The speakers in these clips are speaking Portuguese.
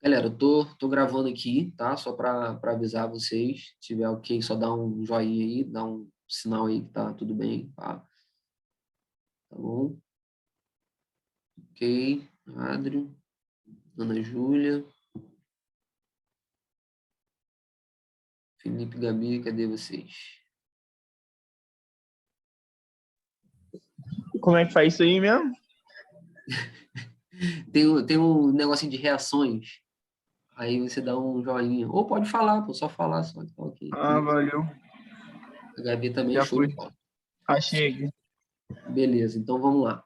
Galera, eu tô gravando aqui, tá? Só para avisar vocês. Se tiver ok, só dá um joinha aí, dá um sinal aí que tá tudo bem, tá? Tá bom? Ok. Adri, Ana Júlia, Felipe, Gabi, cadê vocês? Como é que faz isso aí mesmo? Tem um negocinho de reações. Aí você dá um joinha. Ou pode falar, pô, só falar, só que tá ok. Ah, valeu. A Gabi também, Já show de foi. bola. Achei aqui. Beleza, então vamos lá.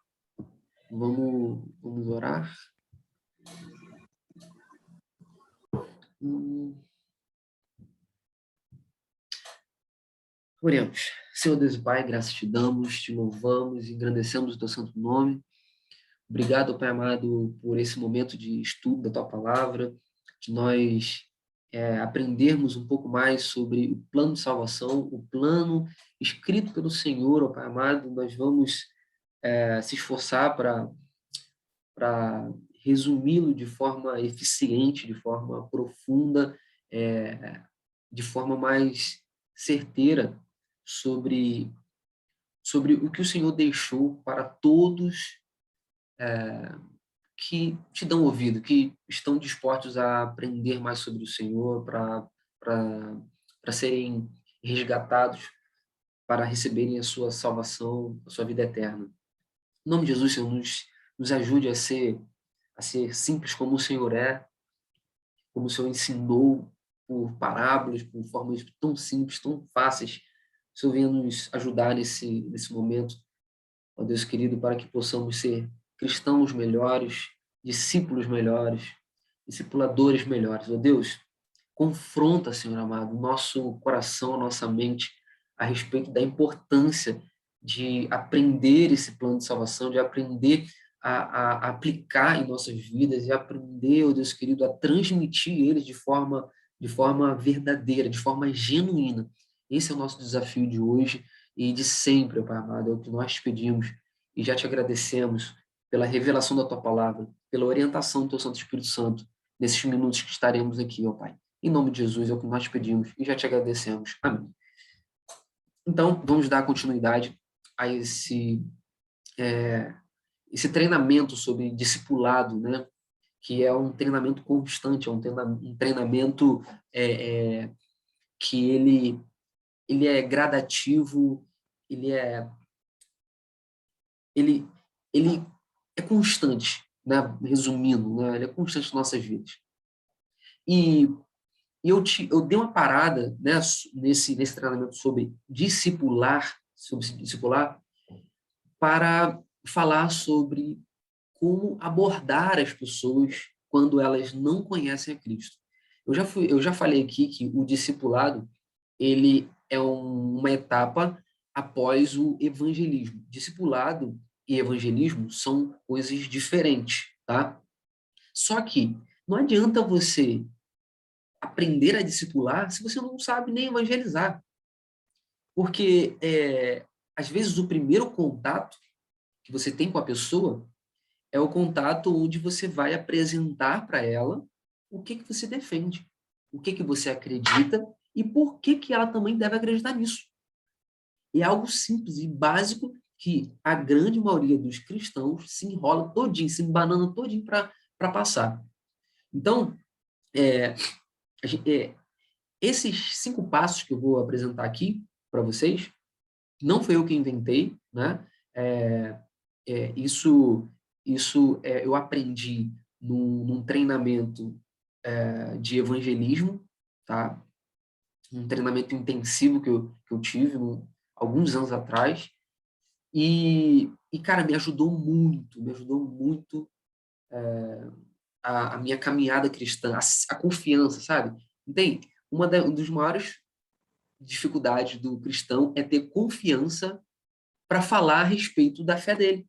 Vamos orar. Hum. Oremos. Senhor Deus e Pai, graças te damos, te louvamos, engrandecemos o teu santo nome. Obrigado, Pai amado, por esse momento de estudo da tua palavra, de nós aprendermos um pouco mais sobre o plano de salvação, o plano escrito pelo Senhor, ó Pai amado. Nós vamos se esforçar para resumi-lo de forma eficiente, de forma profunda, de forma mais certeira sobre o que o Senhor deixou para todos que te dão ouvido, que estão dispostos a aprender mais sobre o Senhor, para serem resgatados, para receberem a sua salvação, a sua vida eterna. Em nome de Jesus, Senhor, nos ajude a ser simples como o Senhor é, como o Senhor ensinou por parábolas, por formas tão simples, tão fáceis. O Senhor venha nos ajudar nesse momento, ó Deus querido, para que possamos ser cristãos melhores, discípulos melhores, discipuladores melhores. Ó Deus, confronta, Senhor amado, o nosso coração, a nossa mente a respeito da importância de aprender esse plano de salvação, de aprender a aplicar em nossas vidas e aprender, ó Deus querido, a transmitir eles de forma verdadeira, de forma genuína. Esse é o nosso desafio de hoje e de sempre, ó Pai amado, é o que nós te pedimos e já te agradecemos pela revelação da tua palavra, pela orientação do teu Santo Espírito Santo nesses minutos que estaremos aqui, ó Pai. Em nome de Jesus é o que nós te pedimos e já te agradecemos. Amém. Então, vamos dar continuidade a esse treinamento sobre discipulado, né? Que é um treinamento constante, é um treinamento que ele é gradativo, ele é ele ele é constante, né? Resumindo, né? Ele é constante nas nossas vidas. E eu dei uma parada, né, nesse treinamento sobre discipular, para falar sobre como abordar as pessoas quando elas não conhecem a Cristo. Eu já falei aqui que o discipulado ele é uma etapa após o evangelismo. Discipulado e evangelismo são coisas diferentes, tá? Só que não adianta você aprender a discipular se você não sabe nem evangelizar. Porque, às vezes, o primeiro contato que você tem com a pessoa é o contato onde você vai apresentar para ela o que você defende, o que você acredita e por que ela também deve acreditar nisso. E é algo simples e básico que a grande maioria dos cristãos se enrola todinho, se embanana todinho para passar. Então, é, esses 5 passos que eu vou apresentar aqui para vocês, não foi eu que inventei, né? É, isso eu aprendi num treinamento de evangelismo, tá? Um treinamento intensivo que eu tive alguns anos atrás cara, me ajudou muito a minha caminhada cristã, a confiança, sabe? Entende? Um dos maiores dificuldades do cristão é ter confiança para falar a respeito da fé dele.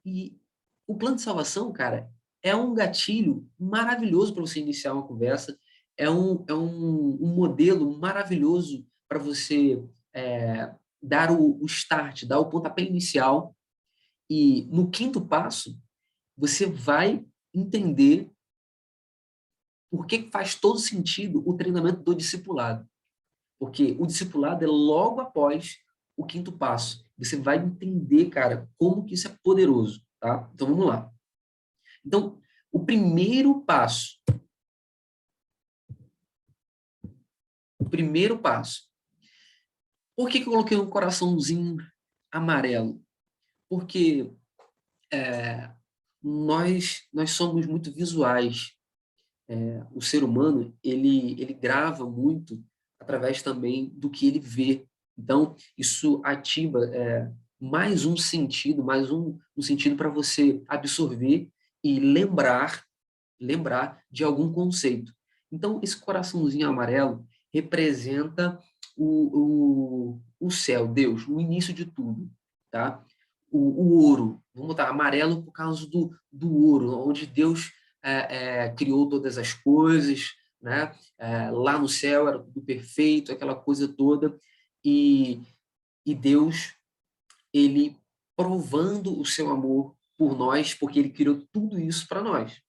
E o plano de salvação, cara, é um gatilho maravilhoso para você iniciar uma conversa, é um modelo maravilhoso para você dar o start, dar o pontapé inicial. E no 5º passo, você vai entender por que faz todo sentido o treinamento do discipulado? Porque o discipulado é logo após o quinto passo. Você vai entender, cara, como que isso é poderoso, tá? Então, vamos lá. Então, o primeiro passo. Por que que eu coloquei um coraçãozinho amarelo? Porque nós somos muito visuais. O ser humano, ele grava muito através também do que ele vê. Então, isso ativa mais um sentido, um sentido para você absorver e lembrar de algum conceito. Então, esse coraçãozinho amarelo representa o céu, Deus, o início de tudo, tá? O ouro, vamos botar amarelo por causa do ouro, onde Deus criou todas as coisas, né? Lá no céu era tudo perfeito, aquela coisa toda, e, e Deus, ele provando o seu amor por nós, porque ele criou tudo isso para nós.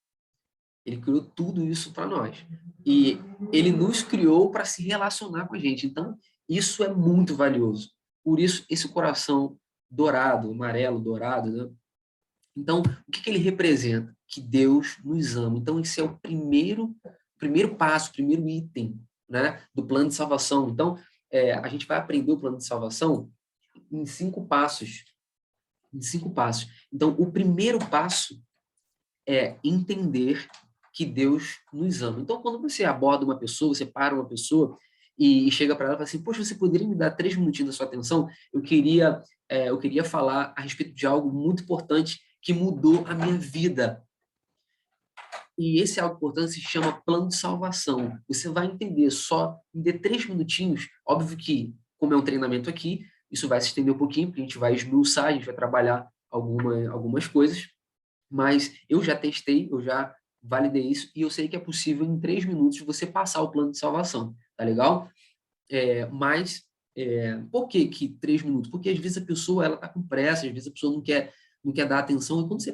Ele criou tudo isso para nós. E ele nos criou para se relacionar com a gente. Então, isso é muito valioso. Por isso, esse coração dourado, amarelo, dourado, né? Então, o que ele representa? Que Deus nos ama. Então, esse é o primeiro passo, o primeiro item, né, do plano de salvação. Então, a gente vai aprender o plano de salvação em 5 passos. Em 5 passos. Então, o primeiro passo é entender que Deus nos ama. Então, quando você aborda uma pessoa, você para uma pessoa e chega para ela e fala assim, poxa, você poderia me dar 3 minutinhos da sua atenção? Eu queria falar a respeito de algo muito importante que mudou a minha vida. E esse algo importante se chama plano de salvação. Você vai entender só em 3 minutinhos. Óbvio que, como é um treinamento aqui, isso vai se estender um pouquinho, porque a gente vai esmiuçar, a gente vai trabalhar algumas coisas, mas eu já testei, eu já validei isso e eu sei que é possível em 3 minutos você passar o plano de salvação, tá legal? Por que 3 minutos? Porque às vezes a pessoa ela tá com pressa, às vezes a pessoa não quer dar atenção, e quando você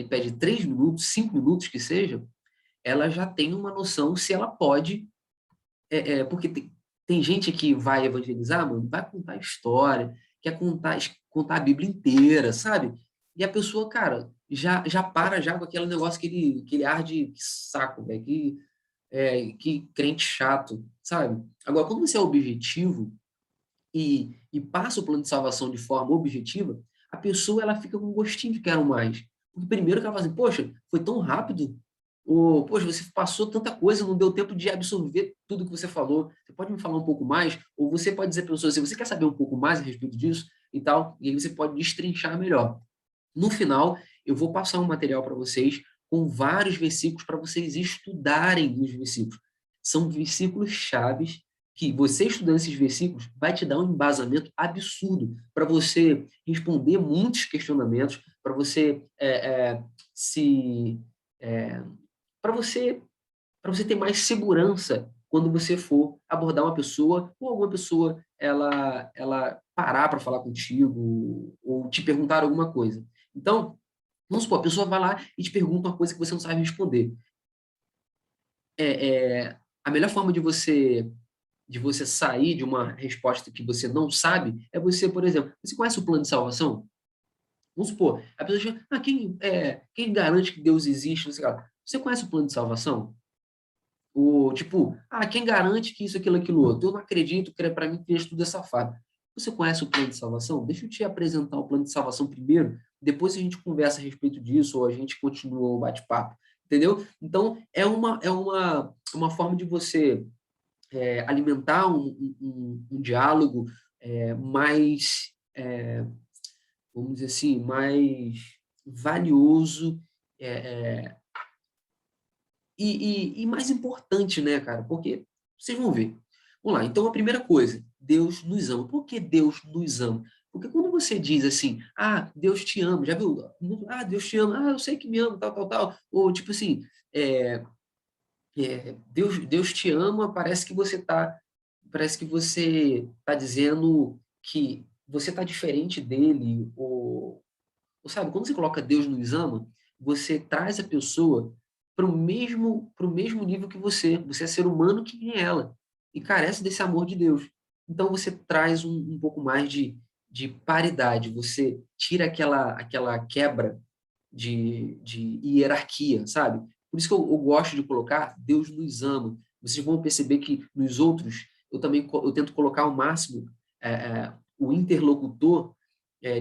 pede 3 minutos, 5 minutos que seja, ela já tem uma noção se ela pode, porque tem gente que vai evangelizar, mano, vai contar história, quer contar a Bíblia inteira, sabe? E a pessoa, cara, já para já com aquele negócio que ele arde, que saco, velho, que crente chato, sabe? Agora, quando você é objetivo e passa o plano de salvação de forma objetiva, a pessoa ela fica com um gostinho de quero mais. Porque primeiro que ela fala assim, poxa, foi tão rápido, ou, poxa, você passou tanta coisa, não deu tempo de absorver tudo que você falou. Você pode me falar um pouco mais? Ou você pode dizer para a pessoa assim, você quer saber um pouco mais a respeito disso e tal? E aí você pode destrinchar melhor. No final, eu vou passar um material para vocês com vários versículos para vocês estudarem os versículos. São versículos chaves que você estudando esses versículos vai te dar um embasamento absurdo para você responder muitos questionamentos, para você se para você ter mais segurança quando você for abordar uma pessoa ou alguma pessoa ela parar para falar contigo ou te perguntar alguma coisa. Então, vamos supor, a pessoa vai lá e te pergunta uma coisa que você não sabe responder. A melhor forma de você sair de uma resposta que você não sabe é você, por exemplo, você conhece o plano de salvação? Vamos supor, a pessoa diz, quem garante que Deus existe? Não sei lá. Você conhece o plano de salvação? Tipo, quem garante que isso, aquilo, outro? Eu não acredito, que para mim, criança tudo é safado. Você conhece o plano de salvação? Deixa eu te apresentar o plano de salvação primeiro, depois a gente conversa a respeito disso, ou a gente continua o bate-papo, entendeu? Então, é uma forma de você alimentar um diálogo mais, vamos dizer assim, mais valioso, é, e mais importante, né, cara? Porque vocês vão ver. Vamos lá. Então, a primeira coisa, Deus nos ama. Por que Deus nos ama? Porque quando você diz assim, Deus te ama, já viu? Deus te ama, eu sei que me ama, tal, tal, tal. Ou tipo assim, Deus te ama, parece que você tá dizendo que você tá diferente dele, ou sabe, quando você coloca Deus nos ama, você traz a pessoa pro mesmo nível que você. Você é ser humano que nem ela e carece desse amor de Deus. Então você traz um pouco mais de paridade, você tira aquela quebra de hierarquia, sabe? Por isso que eu gosto de colocar Deus nos ama. Vocês vão perceber que nos outros eu também eu tento colocar ao máximo o interlocutor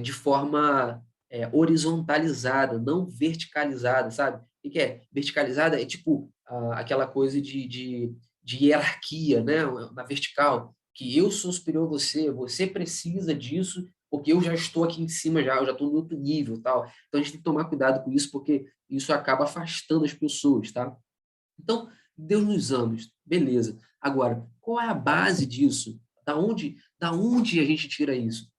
de forma horizontalizada, não verticalizada, sabe? O que é? Verticalizada é tipo aquela coisa de hierarquia, né? Na vertical, que eu sou superior a você, você precisa disso, porque eu já estou aqui em cima já, eu já estou no outro nível, tal. Então a gente tem que tomar cuidado com isso, porque isso acaba afastando as pessoas, tá? Então, Deus nos ama, beleza. Agora, qual é a base disso? Da onde a gente tira isso?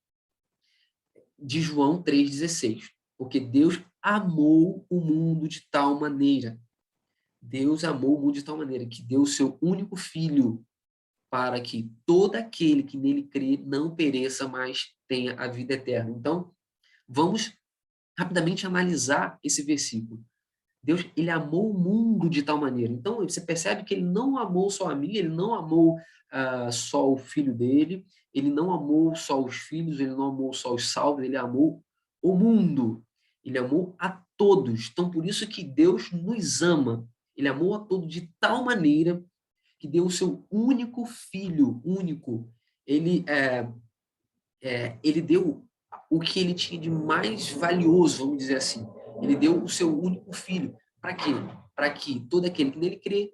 De João 3,16. Porque Deus amou o mundo de tal maneira. Deus amou o mundo de tal maneira que deu o seu único filho para que todo aquele que nele crê não pereça, mas tenha a vida eterna. Então, vamos rapidamente analisar esse versículo. Deus, ele amou o mundo de tal maneira. Então, você percebe que ele não amou só a mim, ele não amou só o filho dele, ele não amou só os filhos, ele não amou só os salvos, ele amou o mundo. Ele amou a todos. Então, por isso que Deus nos ama. Ele amou a todos de tal maneira que deu o seu único filho, único. Ele, ele deu o que ele tinha de mais valioso, vamos dizer assim. Ele deu o seu único filho. Para quê? Para que todo aquele que nele crê,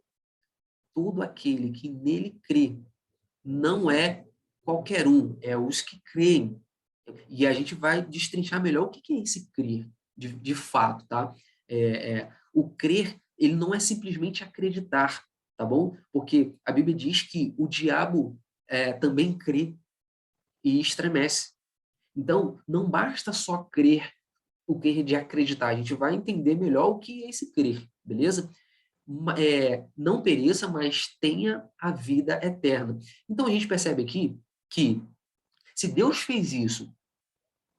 todo aquele que nele crê, não é qualquer um, é os que creem. E a gente vai destrinchar melhor o que é esse crer, de fato, tá? O crer, ele não é simplesmente acreditar, tá bom? Porque a Bíblia diz que o diabo também crê e estremece. Então, não basta só crer, o crer de acreditar. A gente vai entender melhor o que é esse crer, beleza? Não pereça, mas tenha a vida eterna. Então, a gente percebe aqui que se Deus fez isso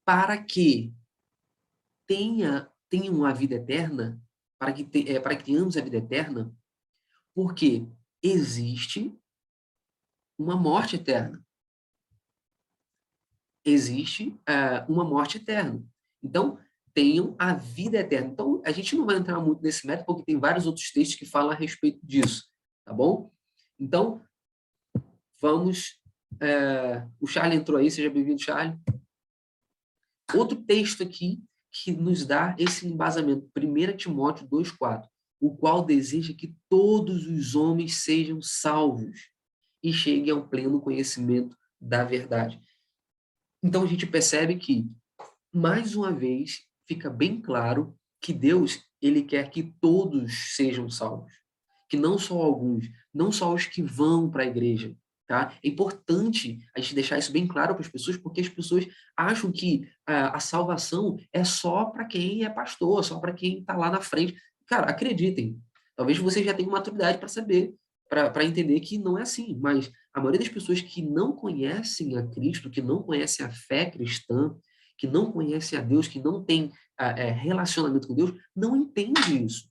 para que tenham a vida eterna, para que tenhamos a vida eterna, porque existe uma morte eterna. Existe uma morte eterna. Então, tenham a vida eterna. Então, a gente não vai entrar muito nesse método, porque tem vários outros textos que falam a respeito disso, tá bom? Então, vamos... o Charlie entrou aí, seja bem-vindo, Charlie. Outro texto aqui que nos dá esse embasamento, 1 Timóteo 2,4, o qual deseja que todos os homens sejam salvos e cheguem ao pleno conhecimento da verdade. Então, a gente percebe que, mais uma vez, fica bem claro que Deus, ele quer que todos sejam salvos, que não só alguns, não só os que vão para a igreja, tá? É importante a gente deixar isso bem claro para as pessoas, porque as pessoas acham que a salvação é só para quem é pastor, só para quem está lá na frente. Cara, acreditem, talvez vocês já tenham maturidade para saber, para entender que não é assim, mas a maioria das pessoas que não conhecem a Cristo, que não conhecem a fé cristã, que não conhecem a Deus, que não tem relacionamento com Deus, não entende isso.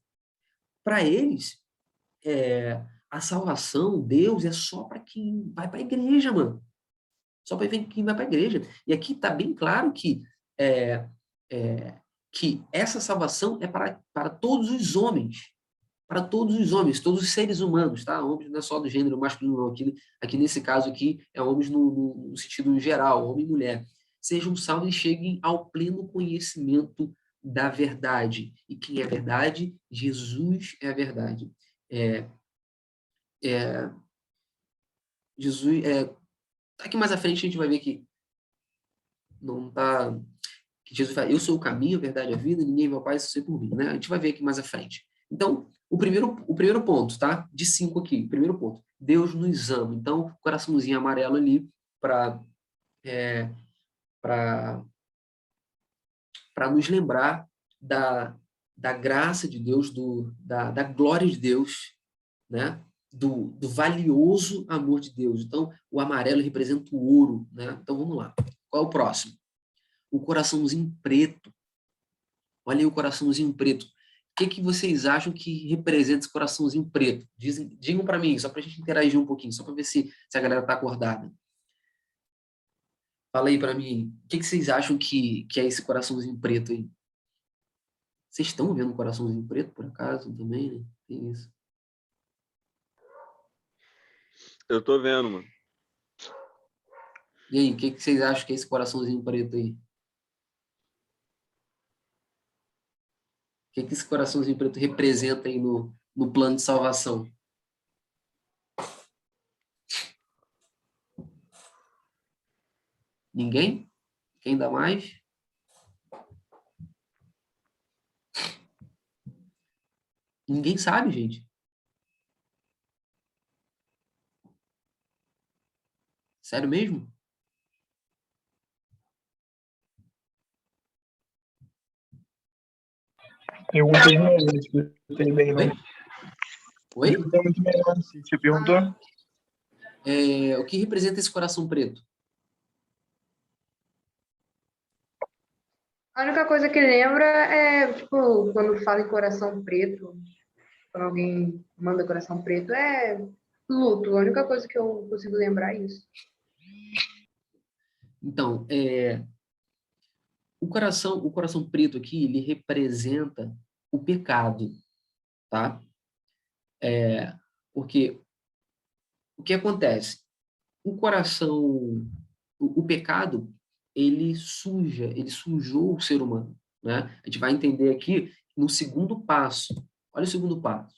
Para eles, a salvação, Deus, é só para quem vai para a igreja, mano. Só para quem vai para a igreja. E aqui está bem claro é, que essa salvação é para todos os homens. Para todos os homens, todos os seres humanos, tá? Homens não é só do gênero masculino, não. Aqui nesse caso aqui, é homens no sentido geral, homem e mulher. Sejam salvos e cheguem ao pleno conhecimento da verdade. E quem é a verdade? Jesus é a verdade. É, é, Jesus, aqui mais à frente a gente vai ver que não tá, que Jesus fala, eu sou o caminho, a verdade e a vida, ninguém vai ao Pai se ser por mim, né? A gente vai ver aqui mais à frente. Então, o primeiro ponto, tá? De 5 aqui, primeiro ponto. Deus nos ama. Então, coraçãozinho amarelo ali para para nos lembrar da graça de Deus, da glória de Deus, né? Do valioso amor de Deus. Então, o amarelo representa o ouro, né? Então, vamos lá. Qual é o próximo? O coraçãozinho preto. Olha aí o coraçãozinho preto. que vocês acham que representa esse coraçãozinho preto? Digam para mim, só para a gente interagir um pouquinho, só para ver se a galera está acordada. Fala aí para mim, o que vocês acham que é esse coraçãozinho preto aí? Vocês estão vendo um coraçãozinho preto, por acaso, também, né? Tem isso. Eu tô vendo, mano. E aí, o que vocês acham que é esse coraçãozinho preto aí? O que esse coraçãozinho preto representa aí no plano de salvação? Ninguém? Quem dá mais? Ninguém sabe, gente. Sério mesmo? Pergunta de novo, não escutei bem, Oi? não. Oi? Escutei muito melhor, você perguntou? O que representa esse coração preto? A única coisa que lembra é, tipo, quando fala em coração preto, quando alguém manda coração preto, é luto. A única coisa que eu consigo lembrar é isso. Então, o coração preto aqui, ele representa o pecado, tá? Porque o que acontece? O coração, o pecado, ele sujou o ser humano, né? A gente vai entender aqui no segundo passo. Olha o segundo passo.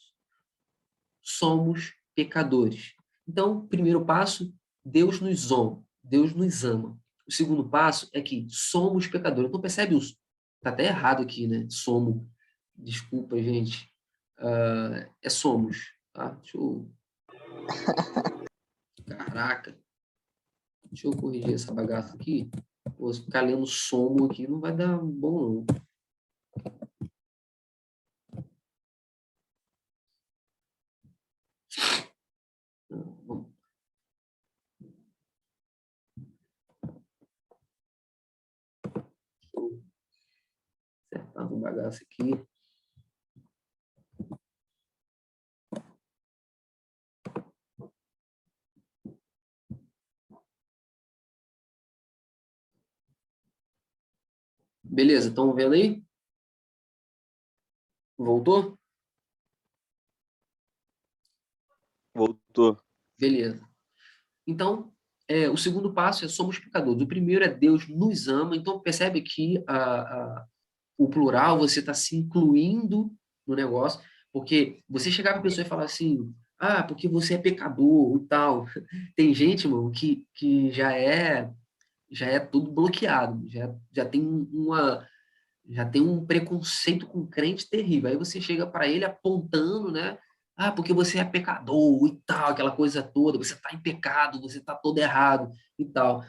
Somos pecadores. Então, primeiro passo, Deus nos ama. Deus nos ama. O segundo passo é que somos pecadores. Então, percebe os... Tá até errado aqui, né? Somos. Desculpa, gente. É somos, tá? Deixa eu... Caraca. Deixa eu corrigir essa bagaça aqui. Vou ficar lendo somo aqui, não vai dar bom, não. Vamos. Deixa eu acertar o bagaço aqui. Beleza, estão vendo aí? Voltou? Voltou. Beleza. Então, o segundo passo é somos pecadores. O primeiro é Deus nos ama. Então, percebe que o plural, você está se incluindo no negócio, porque você chegar para a pessoa e falar assim, porque você é pecador e tal. Tem gente, mano, que já é tudo bloqueado, já tem um preconceito com crente terrível. Aí você chega para ele apontando, né? Porque você é pecador e tal, aquela coisa toda, você está em pecado, você está todo errado e tal.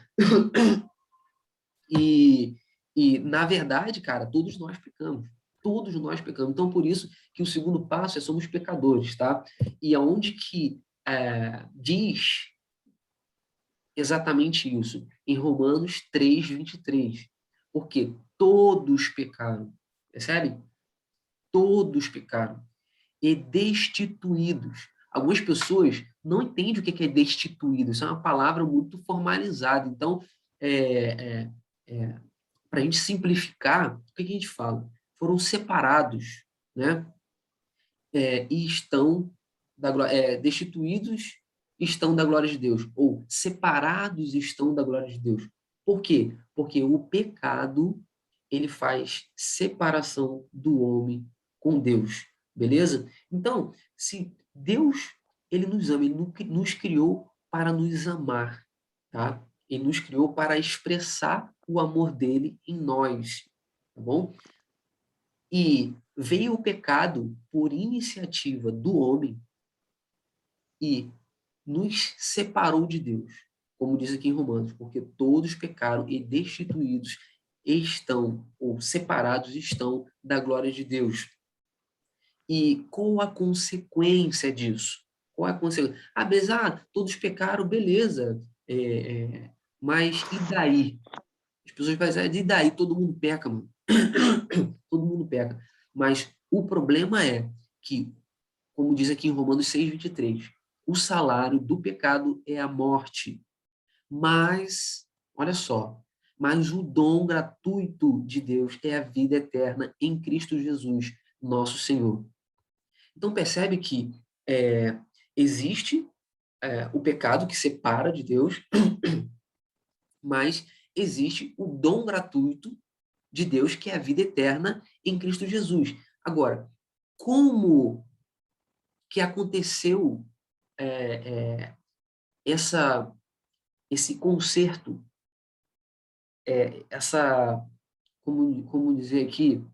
Na verdade, cara, todos nós pecamos. Todos nós pecamos. Então, por isso que o segundo passo é somos pecadores, tá? E aonde que diz exatamente isso? Em Romanos 3:23. Porque todos pecaram. Percebe? Todos pecaram. E destituídos. Algumas pessoas não entendem o que é destituído. Isso é uma palavra muito formalizada. Então, para a gente simplificar, o que a gente fala? Foram separados, né? E estão destituídos, estão da glória de Deus, ou separados estão da glória de Deus. Por quê? Porque o pecado ele faz separação do homem com Deus, beleza? Então, se Deus ele nos ama, ele nos criou para nos amar, tá? Ele nos criou para expressar o amor dele em nós, tá bom? E veio o pecado por iniciativa do homem e nos separou de Deus, como diz aqui em Romanos, porque todos pecaram e destituídos estão, ou separados estão da glória de Deus. E qual a consequência disso? Qual é a consequência? Beleza, todos pecaram, beleza. Mas e daí? As pessoas vão dizer, e daí? Todo mundo peca, mano. Todo mundo peca. Mas O problema é que, como diz aqui em Romanos 6:23, o salário do pecado é a morte. Mas, olha só, mas o dom gratuito de Deus é a vida eterna em Cristo Jesus, nosso Senhor. Então percebe que existe o pecado que separa de Deus, mas existe o dom gratuito de Deus, que é a vida eterna em Cristo Jesus. Agora, como que aconteceu esse conserto, como dizer aqui,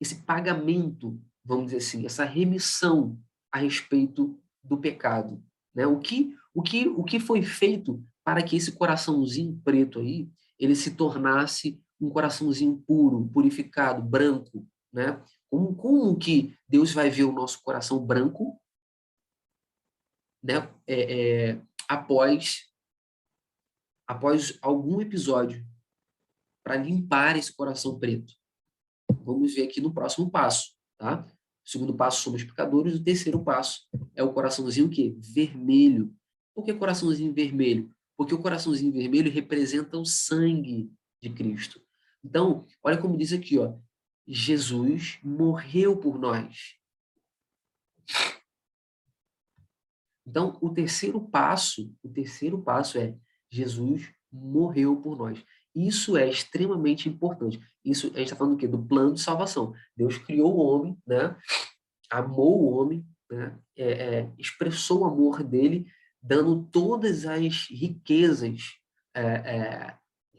esse pagamento, vamos dizer assim, essa remissão a respeito do pecado, né? O que foi feito para que esse coraçãozinho preto aí, ele se tornasse um coraçãozinho puro, purificado, branco, né? Como que Deus vai ver o nosso coração branco, né? Após algum episódio, para limpar esse coração preto? Vamos ver aqui no próximo passo, tá? O segundo passo, somos pecadores. O terceiro passo é o coraçãozinho o quê? Vermelho. Por que coraçãozinho vermelho? Porque o coraçãozinho vermelho representa o sangue de Cristo. Então, olha como diz aqui, ó, Jesus morreu por nós. Então, o terceiro passo é Jesus morreu por nós. Isso é extremamente importante. Isso, a gente está falando do quê? Do plano de salvação. Deus criou o homem, né? Amou o homem, né? Expressou o amor dele, dando todas as riquezas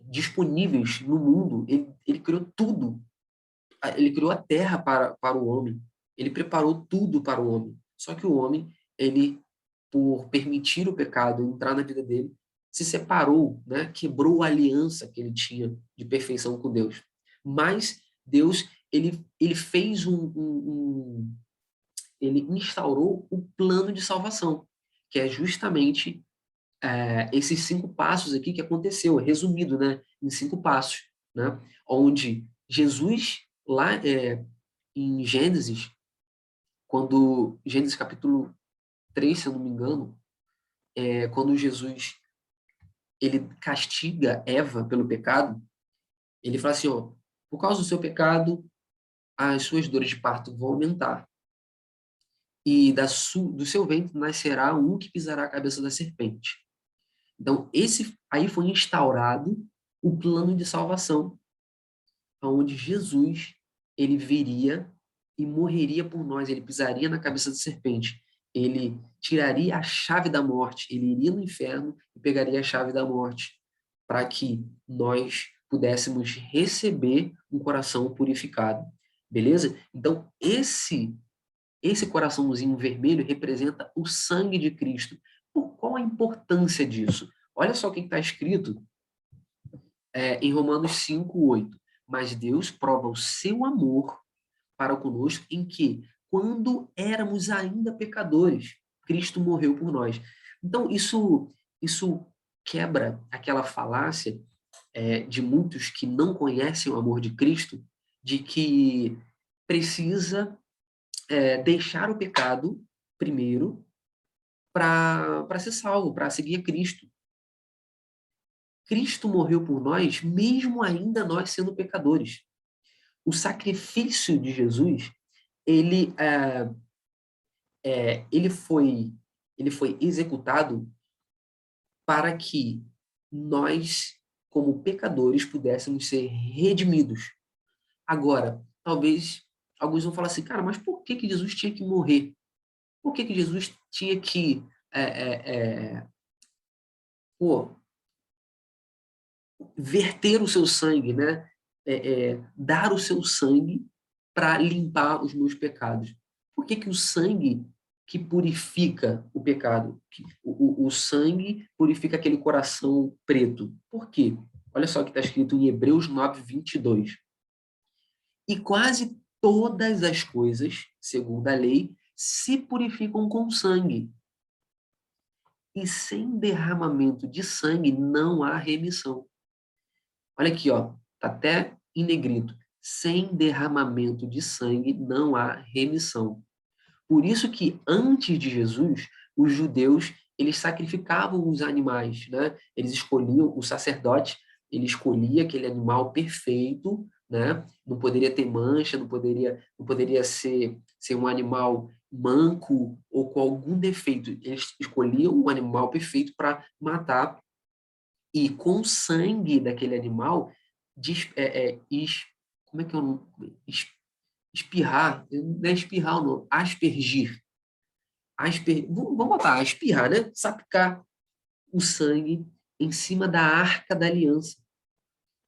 disponíveis no mundo. Ele criou tudo. Ele criou a terra para o homem. Ele preparou tudo para o homem. Só que o homem, ele, por permitir o pecado entrar na vida dele, se separou, né? Quebrou a aliança que ele tinha de perfeição com Deus. Mas Deus, ele fez ele instaurou o plano de salvação, que é justamente esses 5 passos aqui que aconteceu, resumido, né, em 5 passos, né, onde Jesus, lá em Gênesis, Gênesis capítulo 3, se eu não me engano, quando Jesus ele castiga Eva pelo pecado, ele fala assim, ó, por causa do seu pecado, as suas dores de parto vão aumentar. E do seu ventre nascerá um que pisará a cabeça da serpente. Então, aí foi instaurado o plano de salvação, onde Jesus, ele viria e morreria por nós, ele pisaria na cabeça da serpente, ele tiraria a chave da morte, ele iria no inferno e pegaria a chave da morte, para que nós pudéssemos receber um coração purificado. Beleza? Então, esse coraçãozinho vermelho representa o sangue de Cristo. Por qual a importância disso? Olha só o que está escrito em Romanos 5:8. Mas Deus prova o seu amor para conosco em que, quando éramos ainda pecadores, Cristo morreu por nós. Então, isso quebra aquela falácia de muitos que não conhecem o amor de Cristo, de que precisa deixar o pecado primeiro para ser salvo, para seguir a Cristo. Cristo morreu por nós, mesmo ainda nós sendo pecadores. O sacrifício de Jesus, ele foi executado para que nós, como pecadores, pudéssemos ser redimidos. Agora, talvez alguns vão falar assim, cara, mas por que Jesus tinha que morrer? Por que Jesus tinha que verter o seu sangue, né? Dar o seu sangue para limpar os meus pecados? Por que o sangue que purifica o pecado, o sangue purifica aquele coração preto? Por quê? Olha só o que está escrito em Hebreus 9:22. E quase todas as coisas, segundo a lei, se purificam com sangue. E sem derramamento de sangue não há remissão. Olha aqui, ó, tá até em negrito. sem derramamento de sangue não há remissão. Por isso que antes de Jesus, os judeus, eles sacrificavam os animais, né? Eles escolhiam, o sacerdote, ele escolhia aquele animal perfeito, né? Não poderia ter mancha, não poderia ser um animal manco ou com algum defeito. Eles escolhiam um animal perfeito para matar, e com o sangue daquele animal, como é que é o nome? Espirrar, não é espirrar, não, aspergir. Vamos botar, espirrar, né? Sapicar o sangue em cima da Arca da Aliança.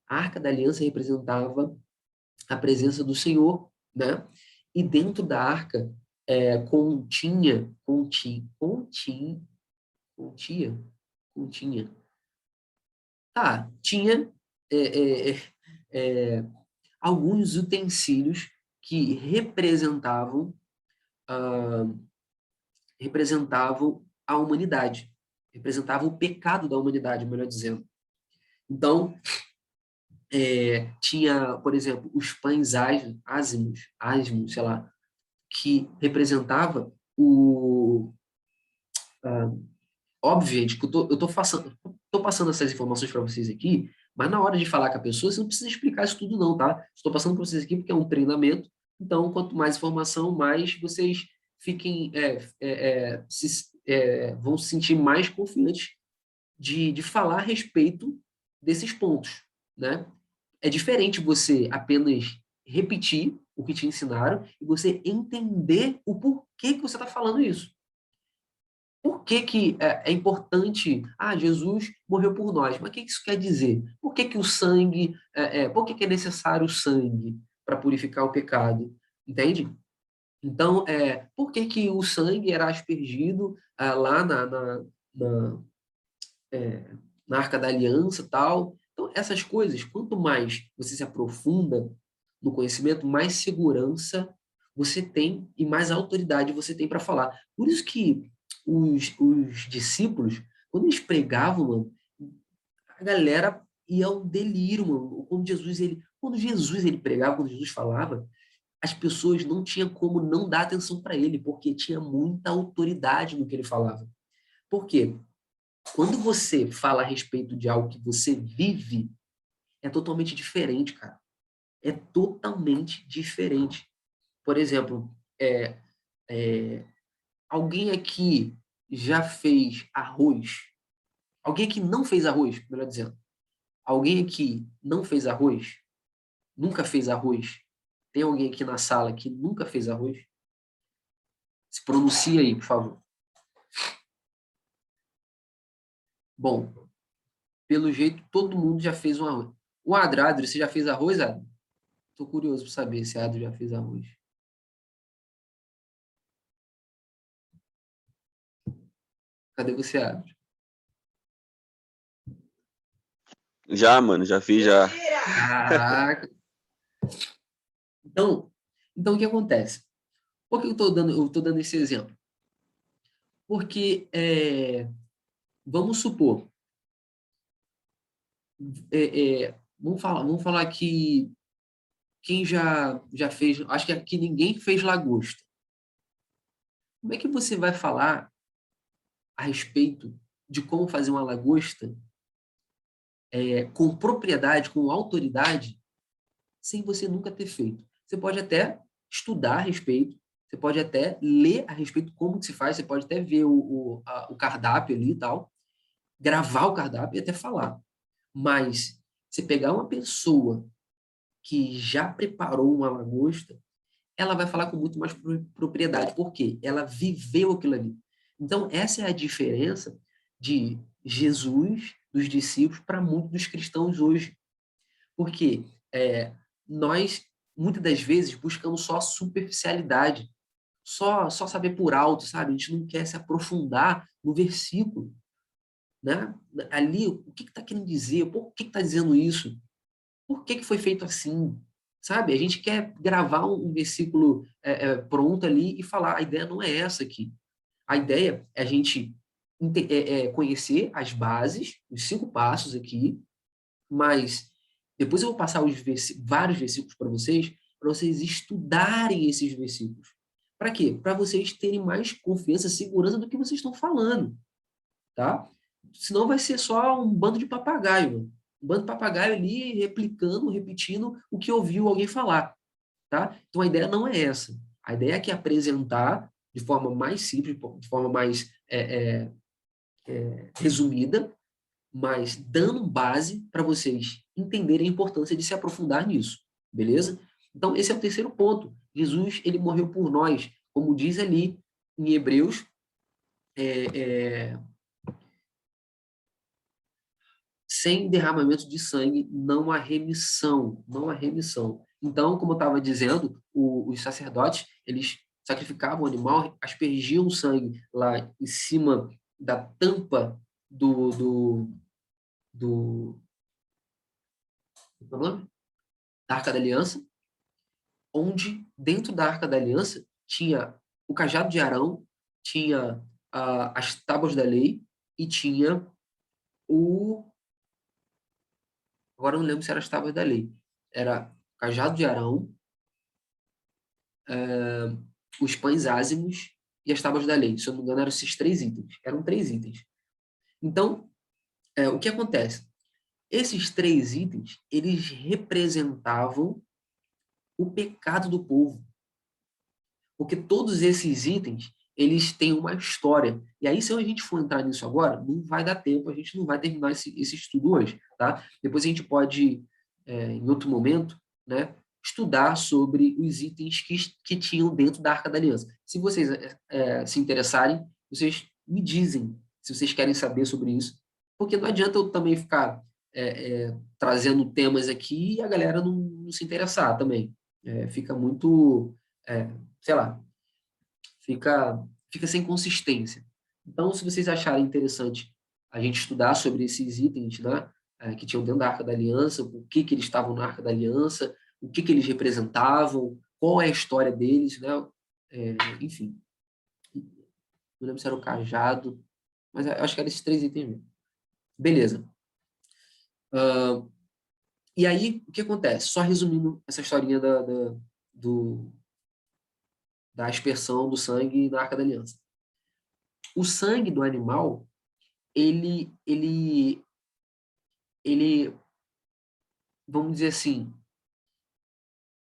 A Arca da Aliança representava a presença do Senhor, né? E dentro da Arca continha, tinha é, é, é, alguns utensílios que representavam a humanidade, representavam o pecado da humanidade, melhor dizendo. Então, tinha, por exemplo, os pães ázimos, sei lá, que representava óbvio, gente, que eu tô passando essas informações para vocês aqui, mas na hora de falar com a pessoa, você não precisa explicar isso tudo não, tá? Estou passando para vocês aqui porque é um treinamento, então quanto mais informação, mais vocês fiquem, vão se sentir mais confiantes de falar a respeito desses pontos, né? É diferente você apenas repetir o que te ensinaram e você entender o porquê que você está falando isso. Por que que é importante? Jesus morreu por nós. Mas o que isso quer dizer? Por que que o sangue... por que que é necessário o sangue para purificar o pecado? Entende? Então, por que que o sangue era aspergido lá na, na Arca da Aliança e tal? Então, essas coisas, quanto mais você se aprofunda no conhecimento, mais segurança você tem e mais autoridade você tem para falar. Por isso que os discípulos, quando eles pregavam, mano, a galera ia ao delírio, mano. Quando Jesus ele pregava, quando Jesus falava, as pessoas não tinham como não dar atenção para ele, porque tinha muita autoridade no que ele falava. Por quê? Quando você fala a respeito de algo que você vive, é totalmente diferente, cara. É totalmente diferente. Por exemplo, alguém aqui já fez arroz? Alguém aqui não fez arroz, melhor dizendo. Alguém aqui não fez arroz? Nunca fez arroz? Tem alguém aqui na sala que nunca fez arroz? Se pronuncia aí, por favor. Bom, pelo jeito, todo mundo já fez um arroz. O Adro, você já fez arroz, Adro? Tô curioso para saber se Adro já fez arroz. Cadê você, Adro? Já, mano, já fiz já. Caraca! Então, o que acontece? Por que eu tô dando esse exemplo? Porque, vamos supor, vamos falar que quem já fez, acho que aqui ninguém fez lagosta. Como é que você vai falar a respeito de como fazer uma lagosta com propriedade, com autoridade, sem você nunca ter feito? Você pode até estudar a respeito, você pode até ler a respeito como que se faz, você pode até ver o cardápio ali e tal, gravar o cardápio e até falar. Mas você pegar uma pessoa que já preparou uma lagosta, ela vai falar com muito mais propriedade. Por quê? Ela viveu aquilo ali. Então, essa é a diferença de Jesus, dos discípulos, para muitos dos cristãos hoje. Porque nós, muitas das vezes, buscamos só superficialidade, só saber por alto, sabe? A gente não quer se aprofundar no versículo, né? Ali, o que está querendo dizer? Por que está dizendo isso? Por que foi feito assim? Sabe? A gente quer gravar um versículo pronto ali e falar, a ideia não é essa aqui. A ideia é a gente conhecer as bases, os 5 passos aqui, mas Depois eu vou passar vários versículos para vocês estudarem esses versículos. Para quê? Para vocês terem mais confiança, segurança do que vocês estão falando, tá? Senão vai ser só um bando de papagaio, mano. Um bando de papagaio ali replicando, repetindo o que ouviu alguém falar, tá? Então a ideia não é essa. A ideia é que apresentar de forma mais simples, de forma mais resumida, mas dando base para vocês entenderem a importância de se aprofundar nisso, beleza? Então, esse é o terceiro ponto. Jesus, ele morreu por nós, como diz ali em Hebreus, sem derramamento de sangue não há remissão, não há remissão. Então, como eu estava dizendo, os sacerdotes, eles sacrificavam o animal, aspergiam o sangue lá em cima da tampa do da Arca da Aliança, onde dentro da Arca da Aliança tinha o cajado de Arão, tinha as tábuas da lei e tinha agora eu não lembro se era as tábuas da lei. Era o cajado de Arão, os pães ázimos e as tábuas da lei. Se eu não me engano, eram esses 3 itens. Eram 3 itens. Então, o que acontece? Esses 3 itens, eles representavam o pecado do povo. Porque todos esses itens, eles têm uma história. E aí, se a gente for entrar nisso agora, não vai dar tempo, a gente não vai terminar esse estudo hoje, tá? Depois a gente pode, em outro momento, né, estudar sobre os itens que tinham dentro da Arca da Aliança. Se vocês se interessarem, vocês me dizem se vocês querem saber sobre isso, porque não adianta eu também ficar trazendo temas aqui e a galera não se interessar também. Fica muito, sei lá, fica sem consistência. Então, se vocês acharem interessante a gente estudar sobre esses itens, né, que tinham dentro da Arca da Aliança, o que eles estavam na Arca da Aliança, o que eles representavam, qual é a história deles, né, enfim. Não lembro se era o cajado, mas acho que eram esses 3 itens mesmo. Beleza. E aí, o que acontece? Só resumindo essa historinha da aspersão do sangue na Arca da Aliança. O sangue do animal, ele, vamos dizer assim,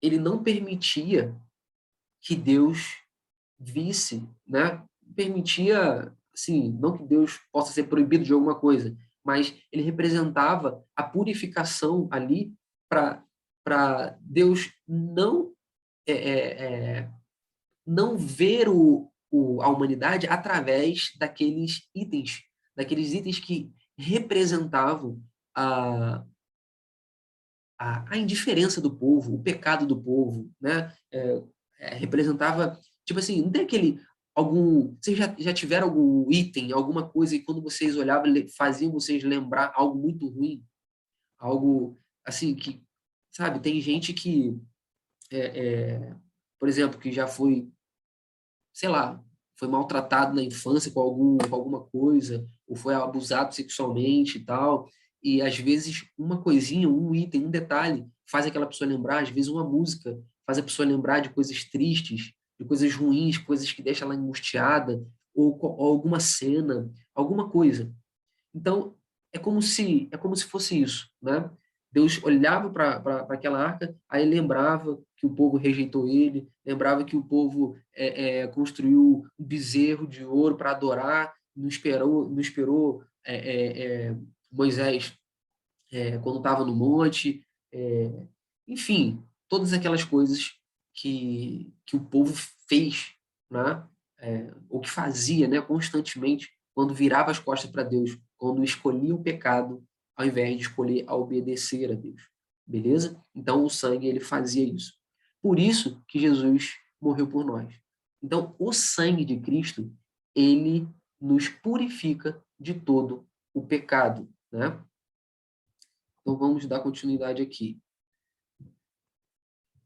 ele não permitia que Deus visse, né? Permitia, assim, não que Deus possa ser proibido de alguma coisa, mas ele representava a purificação ali para Deus não ver a humanidade através daqueles itens que representavam a indiferença do povo, o pecado do povo, né? Representava, tipo assim, não tem vocês já tiveram algum item, alguma coisa, e quando vocês olhavam, faziam vocês lembrar algo muito ruim? Algo, assim, que, sabe, tem gente que, por exemplo, que já foi, sei lá, foi maltratado na infância com alguma coisa, ou foi abusado sexualmente e tal, e às vezes uma coisinha, um item, um detalhe faz aquela pessoa lembrar, às vezes uma música faz a pessoa lembrar de coisas tristes, de coisas ruins, coisas que deixam ela angustiada, ou alguma cena, alguma coisa. Então, é como se fosse isso, né? Deus olhava para aquela arca, aí lembrava que o povo rejeitou ele, lembrava que o povo construiu um bezerro de ouro para adorar, não esperou Moisés quando estava no monte, enfim, todas aquelas coisas que o povo fez, né? Ou que fazia, né, constantemente, quando virava as costas para Deus, quando escolhia o pecado, ao invés de escolher a obedecer a Deus. Beleza? Então, o sangue, ele fazia isso. Por isso que Jesus morreu por nós. Então, o sangue de Cristo, ele nos purifica de todo o pecado, né? Então, vamos dar continuidade aqui.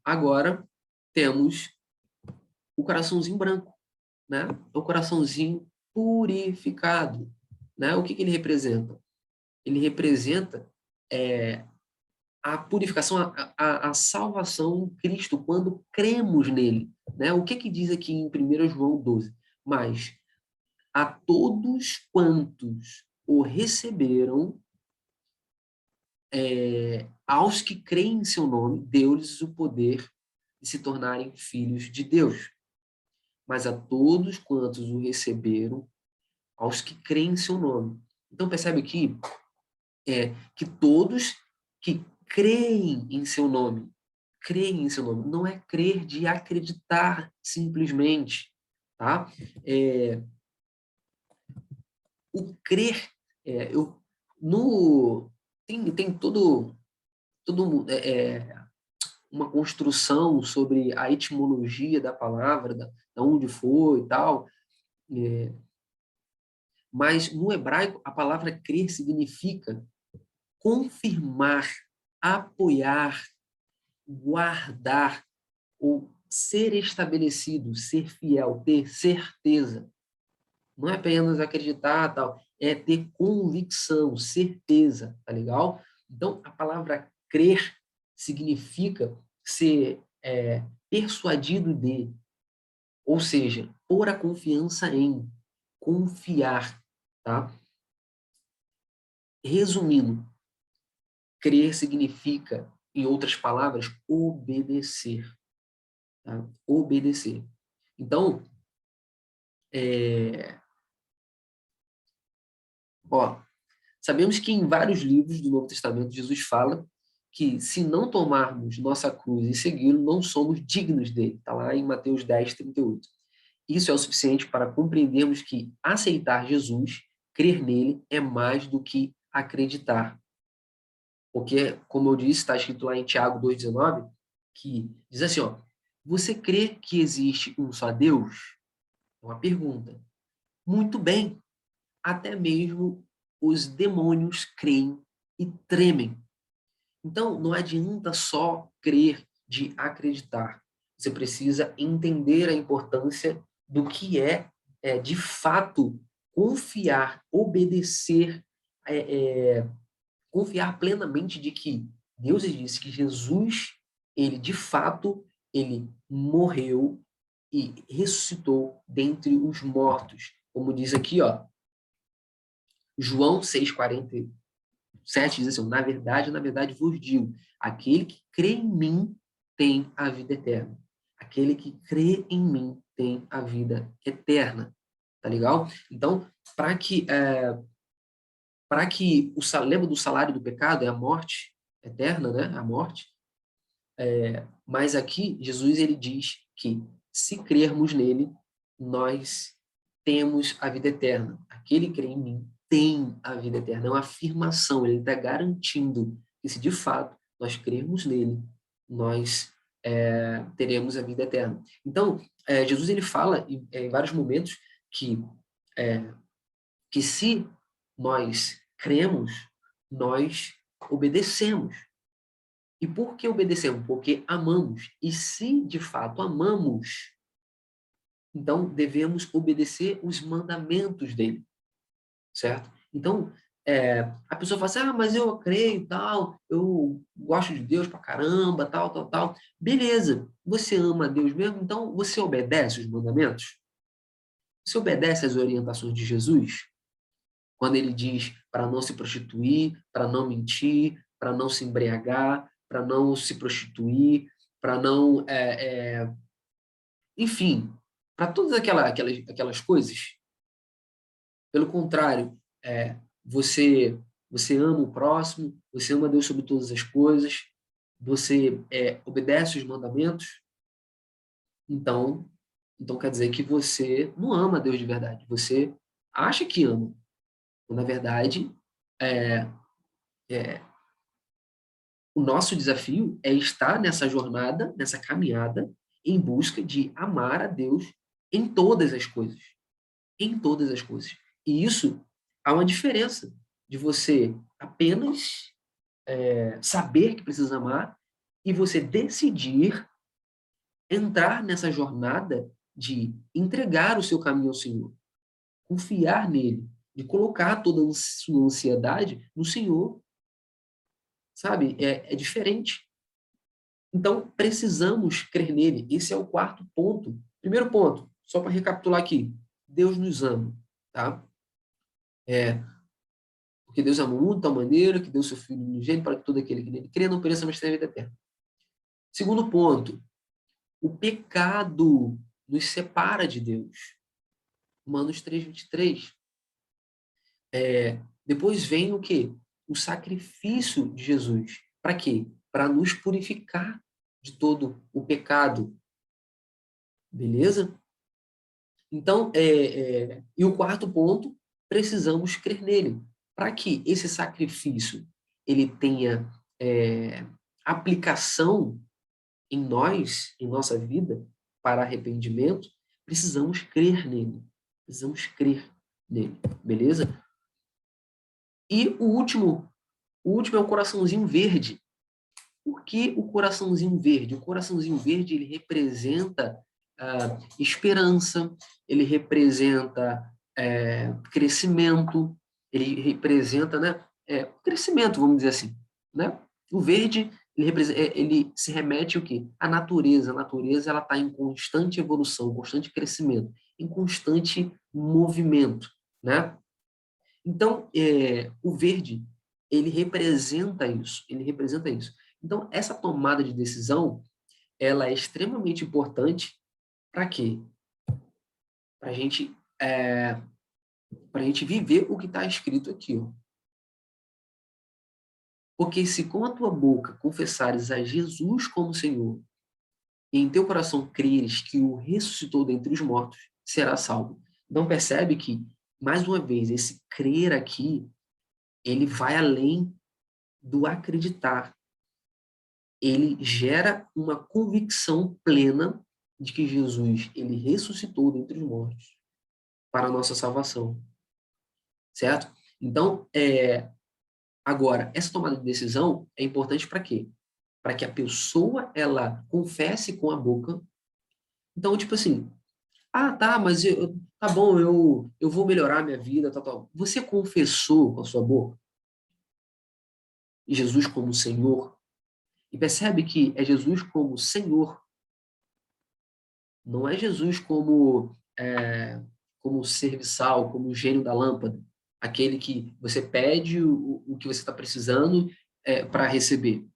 Agora, temos o coraçãozinho branco, né? O coraçãozinho purificado, né? O que ele representa? Ele representa a purificação, a salvação em Cristo, quando cremos nele. Né? O que diz aqui em 1 João 12? Mas a todos quantos o receberam, aos que creem em seu nome, deu-lhes o poder de se tornarem filhos de Deus. Mas a todos quantos o receberam, aos que creem em seu nome. Então, percebe aqui que todos que creem em seu nome, não é crer de acreditar simplesmente, tá? O crer, tem todo uma construção sobre a etimologia da palavra, da onde foi e tal, mas no hebraico a palavra crer significa confirmar, apoiar, guardar, ou ser estabelecido, ser fiel, ter certeza. Não é apenas acreditar, tal, é ter convicção, certeza, tá legal? Então, a palavra crer significa ser persuadido de, ou seja, pôr a confiança em, confiar, tá? Resumindo, crer significa, em outras palavras, obedecer, tá? Obedecer. Então, sabemos que em vários livros do Novo Testamento Jesus fala que se não tomarmos nossa cruz e segui-lo, não somos dignos dele. Está lá em Mateus 10, 38. Isso é o suficiente para compreendermos que aceitar Jesus, crer nele, é mais do que acreditar. Porque, como eu disse, está escrito lá em Tiago 2,19, que diz assim, você crê que existe um só Deus? É uma pergunta. Muito bem. Até mesmo os demônios creem e tremem. Então, não adianta só crer de acreditar. Você precisa entender a importância do que de fato, confiar, obedecer, confiar plenamente de que Deus disse que Jesus, ele de fato, ele morreu e ressuscitou dentre os mortos. Como diz aqui, João 6,47 diz assim, na verdade vos digo, aquele que crê em mim tem a vida eterna. Aquele que crê em mim tem a vida eterna. Tá legal? Então, para que lembra do salário do pecado é a morte eterna, né? A morte. Mas aqui Jesus ele diz que se crermos nele, nós temos a vida eterna. Aquele que crê em mim tem a vida eterna. É uma afirmação, ele está garantindo que se de fato nós crermos nele, nós teremos a vida eterna. Então, Jesus ele fala em vários momentos que se nós cremos, nós obedecemos. E por que obedecemos? Porque amamos. E se de fato amamos, então devemos obedecer os mandamentos dele, certo? Então, a pessoa fala assim, mas eu creio, tal, eu gosto de Deus pra caramba, tal. Beleza, você ama a Deus mesmo, então você obedece os mandamentos? Você obedece às orientações de Jesus? Quando ele diz para não se prostituir, para não mentir, para não se embriagar, para não se prostituir, para não... enfim, para todas aquelas coisas. Pelo contrário, você ama o próximo, você ama Deus sobre todas as coisas, você obedece os mandamentos, então quer dizer que você não ama Deus de verdade. Você acha que ama. Na verdade, o nosso desafio é estar nessa jornada, nessa caminhada, em busca de amar a Deus em todas as coisas. Em todas as coisas. E isso há uma diferença de você apenas saber que precisa amar e você decidir entrar nessa jornada de entregar o seu caminho ao Senhor, confiar nele, de colocar toda a sua ansiedade no Senhor, sabe? É diferente. Então, precisamos crer nele. Esse é o quarto ponto. Primeiro ponto, só para recapitular aqui. Deus nos ama, tá? Porque Deus amou muito de tal maneira que deu seu Filho unigênito para que todo aquele que nele crê não pereça, mas tenha vida eterna. Segundo ponto, o pecado nos separa de Deus. Romanos 3:23. Depois vem o quê? O sacrifício de Jesus. Para quê? Para nos purificar de todo o pecado. Beleza? Então, e o quarto ponto, precisamos crer nele. Para que esse sacrifício ele tenha aplicação em nós, em nossa vida, para arrependimento, precisamos crer nele. Precisamos crer nele. Beleza? E o último é o coraçãozinho verde. Por que o coraçãozinho verde? O coraçãozinho verde, ele representa esperança, ele representa crescimento, ele representa, né, crescimento, vamos dizer assim, né? O verde, ele se remete ao quê? À natureza. A natureza, ela está em constante evolução, constante crescimento, em constante movimento, né? Então, o verde, ele representa isso, Então, essa tomada de decisão, ela é extremamente importante para quê? Para a gente viver o que está escrito aqui, ó. Porque se com a tua boca confessares a Jesus como Senhor, e em teu coração creres que o ressuscitou dentre os mortos, será salvo. Então percebe que, mais uma vez, esse crer aqui, ele vai além do acreditar. Ele gera uma convicção plena de que Jesus, ele ressuscitou dentre os mortos para a nossa salvação. Certo? Então, agora, essa tomada de decisão é importante para quê? Para que a pessoa, ela confesse com a boca. Então, tipo assim, tá, mas tá bom, eu vou melhorar minha vida, tal. Você confessou com a sua boca Jesus como Senhor? E percebe que é Jesus como Senhor, não é Jesus como serviçal, como gênio da lâmpada, aquele que você pede o que você está precisando para receber.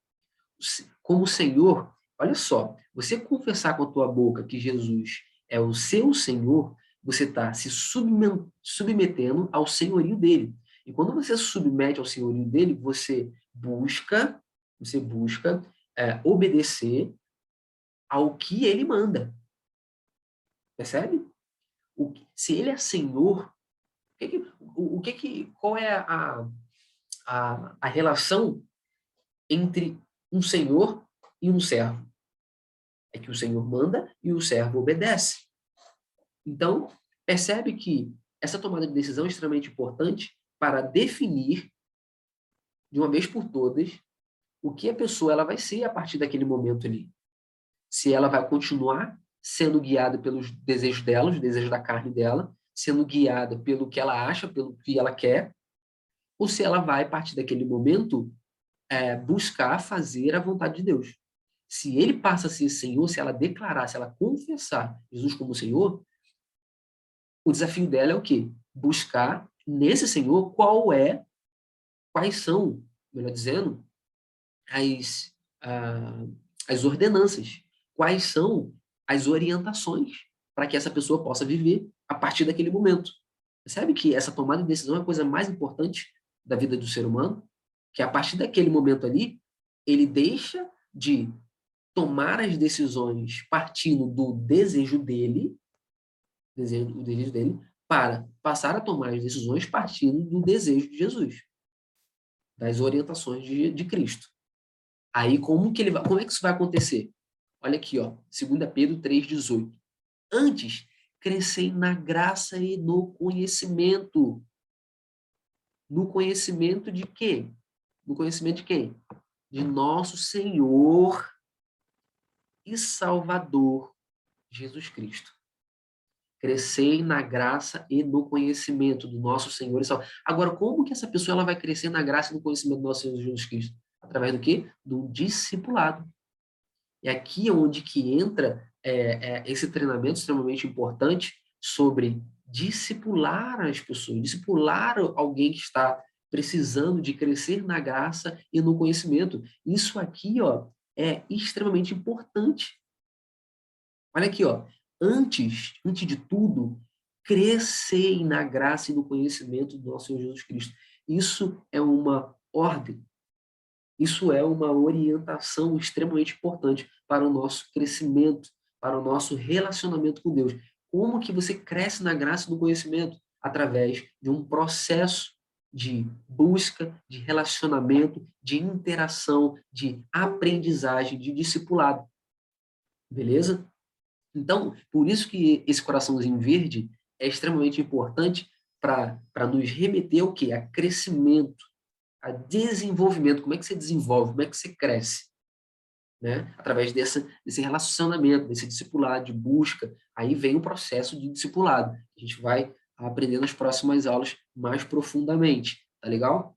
Como Senhor, olha só, você confessar com a tua boca que Jesus é o seu Senhor, você está se submetendo ao senhorio dele. E quando você se submete ao senhorio dele, você busca obedecer ao que ele manda. Percebe? Se ele é Senhor, qual é a relação entre um senhor e um servo? É que o senhor manda e o servo obedece. Então, percebe que essa tomada de decisão é extremamente importante para definir, de uma vez por todas, o que a pessoa ela vai ser a partir daquele momento ali. Se ela vai continuar sendo guiada pelos desejos dela, os desejos da carne dela, sendo guiada pelo que ela acha, pelo que ela quer, ou se ela vai, a partir daquele momento, buscar fazer a vontade de Deus. Se ele passa a ser Senhor, se ela declarar, se ela confessar Jesus como Senhor, o desafio dela é o quê? Buscar nesse Senhor quais são, melhor dizendo, as ordenanças, quais são as orientações para que essa pessoa possa viver a partir daquele momento. Percebe que essa tomada de decisão é a coisa mais importante da vida do ser humano? Que a partir daquele momento ali, ele deixa de tomar as decisões partindo do desejo dele, para passar a tomar as decisões partindo do desejo de Jesus, das orientações de Cristo. Aí, como é que isso vai acontecer? Olha aqui, ó, 2 Pedro 3,18. Antes, crescei na graça e no conhecimento. No conhecimento de quê? No conhecimento de quem? De nosso Senhor e Salvador, Jesus Cristo. Crescei na graça e no conhecimento do nosso Senhor e Salvador. Agora, como que essa pessoa ela vai crescer na graça e no conhecimento do nosso Senhor Jesus Cristo? Através do quê? Do discipulado. E aqui é onde que entra esse treinamento extremamente importante sobre discipular as pessoas, discipular alguém que está precisando de crescer na graça e no conhecimento. Isso aqui, ó, é extremamente importante. Olha aqui, ó, antes de tudo, crescer na graça e no conhecimento do nosso Senhor Jesus Cristo. Isso é uma ordem. Isso é uma orientação extremamente importante para o nosso crescimento, para o nosso relacionamento com Deus. Como que você cresce na graça e no conhecimento? Através de um processo de busca, de relacionamento, de interação, de aprendizagem, de discipulado. Beleza? Então, por isso que esse coraçãozinho verde é extremamente importante para nos remeter ao quê? A crescimento, a desenvolvimento. Como é que você desenvolve? Como é que você cresce? Né? Através desse relacionamento, desse discipulado, de busca. Aí vem o processo de discipulado. A gente vai aprender nas próximas aulas mais profundamente. Tá legal?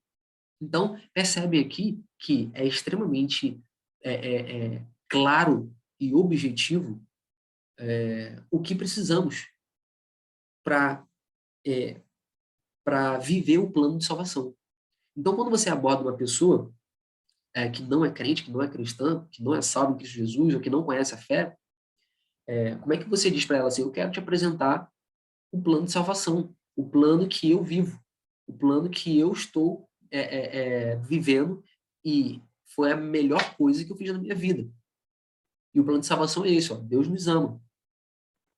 Então, percebe aqui que é extremamente claro e objetivo o que precisamos para viver o plano de salvação. Então, quando você aborda uma pessoa que não é crente, que não é cristã, que não é salvo em Cristo Jesus, ou que não conhece a fé, como é que você diz para ela assim, eu quero te apresentar o plano de salvação, o plano que eu vivo, o plano que eu estou vivendo e foi a melhor coisa que eu fiz na minha vida. E o plano de salvação é esse, ó, Deus nos ama,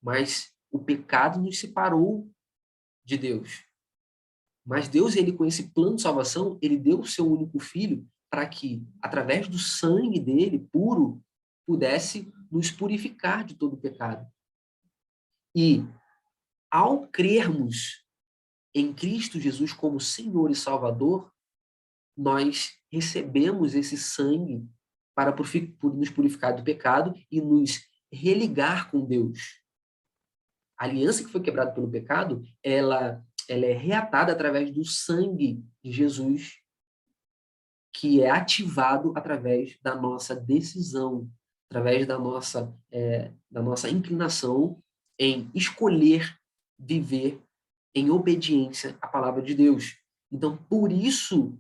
mas o pecado nos separou de Deus. Mas Deus, ele com esse plano de salvação, ele deu o seu único filho para que, através do sangue dele, puro, pudesse nos purificar de todo o pecado. E, ao crermos em Cristo Jesus como Senhor e Salvador, nós recebemos esse sangue para nos purificar do pecado e nos religar com Deus. A aliança que foi quebrada pelo pecado, ela é reatada através do sangue de Jesus, que é ativado através da nossa decisão, através da nossa inclinação em escolher viver em obediência à palavra de Deus. Então, por isso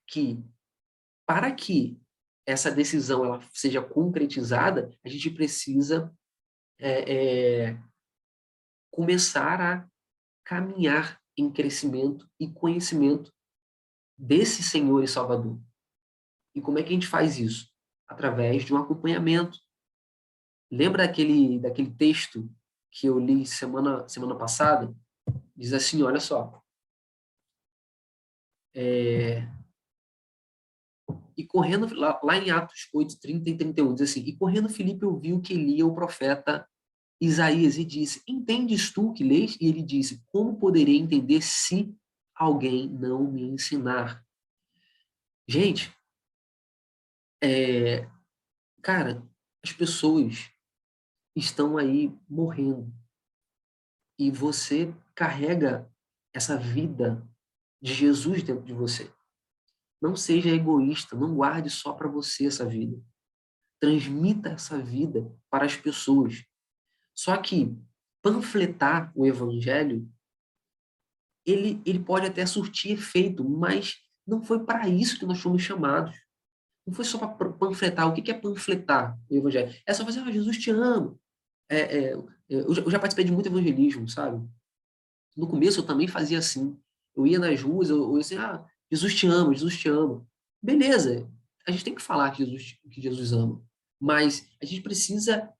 que, para que essa decisão ela seja concretizada, a gente precisa começar a caminhar em crescimento e conhecimento desse Senhor e Salvador. E como é que a gente faz isso? Através de um acompanhamento. Lembra daquele texto que eu li semana passada? Diz assim, olha só. E correndo, lá em Atos 8, 30 e 31, diz assim, e correndo Filipe ouviu que lia o profeta Isaías e disse, entendes tu que lês? E ele disse, como poderei entender se alguém não me ensinar? Gente, cara, as pessoas estão aí morrendo e você carrega essa vida de Jesus dentro de você. Não seja egoísta, não guarde só para você essa vida. Transmita essa vida para as pessoas. Só que panfletar o evangelho, ele pode até surtir efeito, mas não foi para isso que nós fomos chamados. Não foi só para panfletar. O que é panfletar o evangelho? É só fazer, Jesus te ama. Eu já participei de muito evangelismo, sabe? No começo eu também fazia assim. Eu ia nas ruas, eu ia assim, Jesus te ama, Jesus te ama. Beleza, a gente tem que falar que Jesus ama. Mas a gente precisa